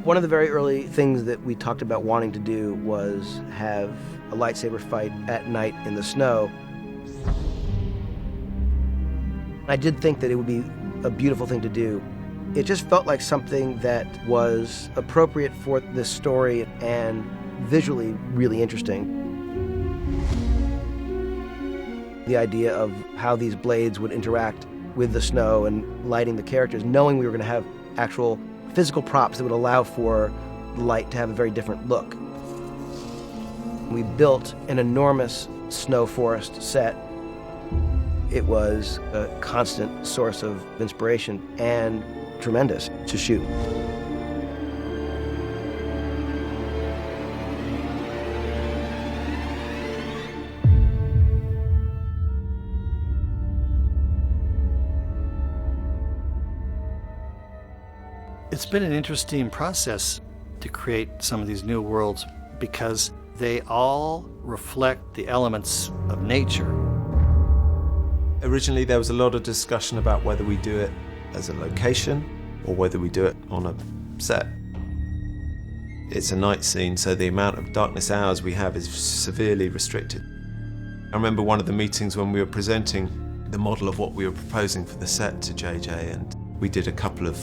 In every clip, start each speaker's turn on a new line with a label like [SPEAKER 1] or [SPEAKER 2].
[SPEAKER 1] One of the very early things that we talked about wanting to do was have a lightsaber fight at night in the snow. I did think that it would be a beautiful thing to do. It just felt like something that was appropriate for this story and visually really interesting. The idea of how these blades would interact with the snow and lighting the characters, knowing we were going to have actual physical props that would allow for the light to have a very different look. We built an enormous snow forest set. It was a constant source of inspiration and tremendous to shoot.
[SPEAKER 2] It's been an interesting process to create some of these new worlds because they all reflect the elements of nature.
[SPEAKER 3] Originally, there was a lot of discussion about whether we do it as a location or whether we do it on a set. It's a night scene, so the amount of darkness hours we have is severely restricted. I remember one of the meetings when we were presenting the model of what we were proposing for the set to JJ, and we did a couple of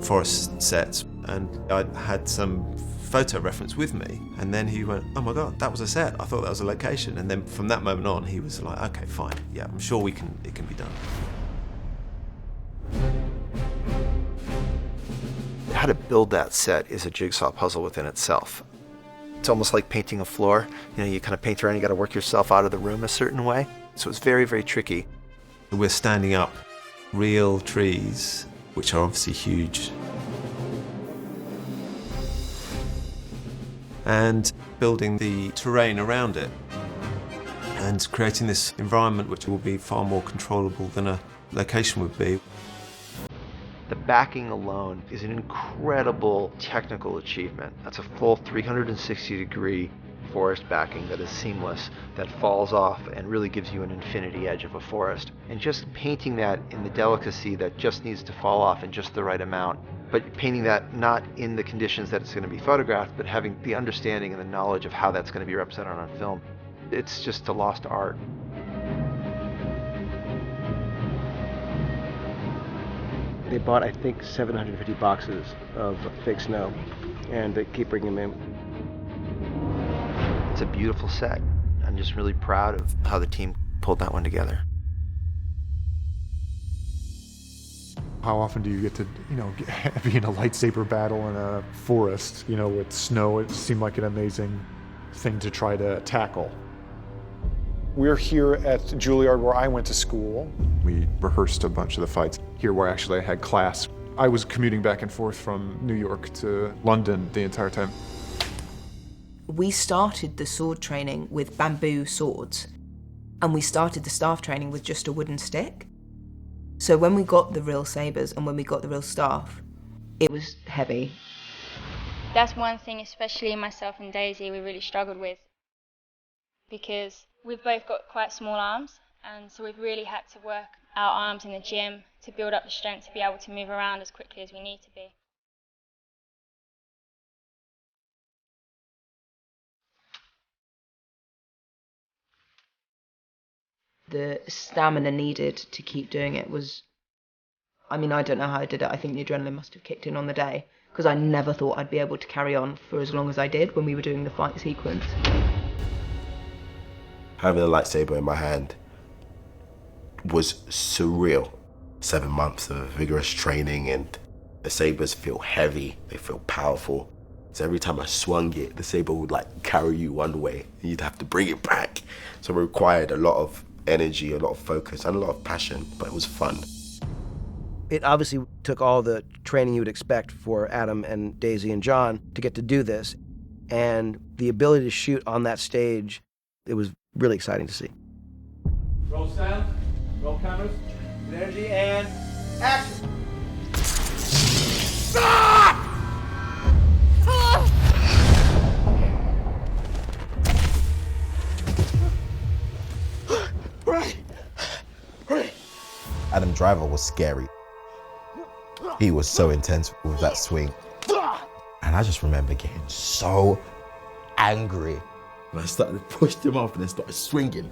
[SPEAKER 3] forest sets, and I had some photo reference with me, and then he went, "Oh my God, that was a set. I thought that was a location." And then from that moment on, he was like, "Okay, fine. Yeah, I'm sure it can be done."
[SPEAKER 4] How to build that set is a jigsaw puzzle within itself. It's almost like painting a floor. You know, you kind of paint around, you got to work yourself out of the room a certain way. So it's very, very tricky.
[SPEAKER 3] We're standing up real trees, which are obviously huge, and building the terrain around it and creating this environment which will be far more controllable than a location would be.
[SPEAKER 4] The backing alone is an incredible technical achievement. That's a full 360-degree forest backing that is seamless, that falls off and really gives you an infinity edge of a forest. And just painting that in the delicacy that just needs to fall off in just the right amount, but painting that not in the conditions that it's going to be photographed, but having the understanding and the knowledge of how that's going to be represented on film. It's just a lost art.
[SPEAKER 1] They bought, I think, 750 boxes of fake snow, and they keep bringing them in.
[SPEAKER 4] It's a beautiful set. I'm just really proud of how the team pulled that one together.
[SPEAKER 5] How often do you get to, be in a lightsaber battle in a forest, with snow? It seemed like an amazing thing to try to tackle.
[SPEAKER 6] We're here at Juilliard where I went to school.
[SPEAKER 5] We rehearsed a bunch of the fights. Here where actually I had class. I was commuting back and forth from New York to London the entire time.
[SPEAKER 7] We started the sword training with bamboo swords, and we started the staff training with just a wooden stick. So when we got the real sabers and when we got the real staff, it was heavy.
[SPEAKER 8] That's one thing, especially myself and Daisy, we really struggled with, because we've both got quite small arms, and so we've really had to work our arms in the gym to build up the strength to be able to move around as quickly as we need to be.
[SPEAKER 7] The stamina needed to keep doing it was, I don't know how I did it. I think the adrenaline must have kicked in on the day, because I never thought I'd be able to carry on for as long as I did when we were doing the fight sequence.
[SPEAKER 9] Having a lightsaber in my hand was surreal. 7 months of vigorous training, and the sabers feel heavy, they feel powerful. So every time I swung it, the saber would carry you one way, and you'd have to bring it back. So it required a lot of energy, a lot of focus, and a lot of passion, but it was fun.
[SPEAKER 1] It obviously took all the training you would expect for Adam and Daisy and John to get to do this, and the ability to shoot on that stage, it was really exciting to see.
[SPEAKER 10] Roll sound, roll cameras, with energy, and action!
[SPEAKER 9] Ah! Right. Adam Driver was scary. He was so intense with that swing. I And I just remember getting so angry. And I started to push him off and then started swinging.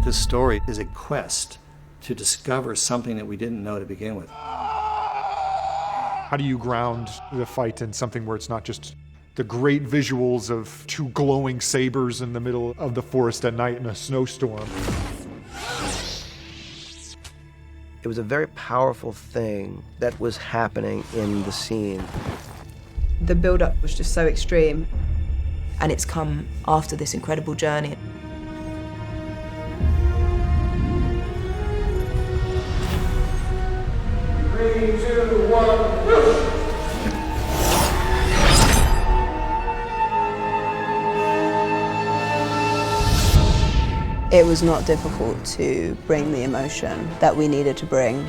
[SPEAKER 2] This story is a quest to discover something that we didn't know to begin with.
[SPEAKER 5] How do you ground the fight in something where it's not just the great visuals of two glowing sabers in the middle of the forest at night in a snowstorm?
[SPEAKER 1] It was a very powerful thing that was happening in the scene.
[SPEAKER 7] The build-up was just so extreme, and it's come after this incredible journey.
[SPEAKER 10] 3, 2, 1, whoosh!
[SPEAKER 11] It was not difficult to bring the emotion that we needed to bring.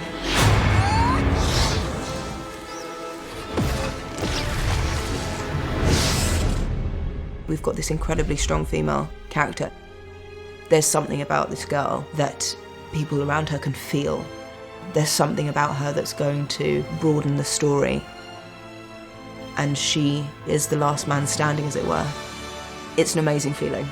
[SPEAKER 7] We've got this incredibly strong female character. There's something about this girl that people around her can feel. There's something about her that's going to broaden the story. And she is the last man standing, as it were. It's an amazing feeling.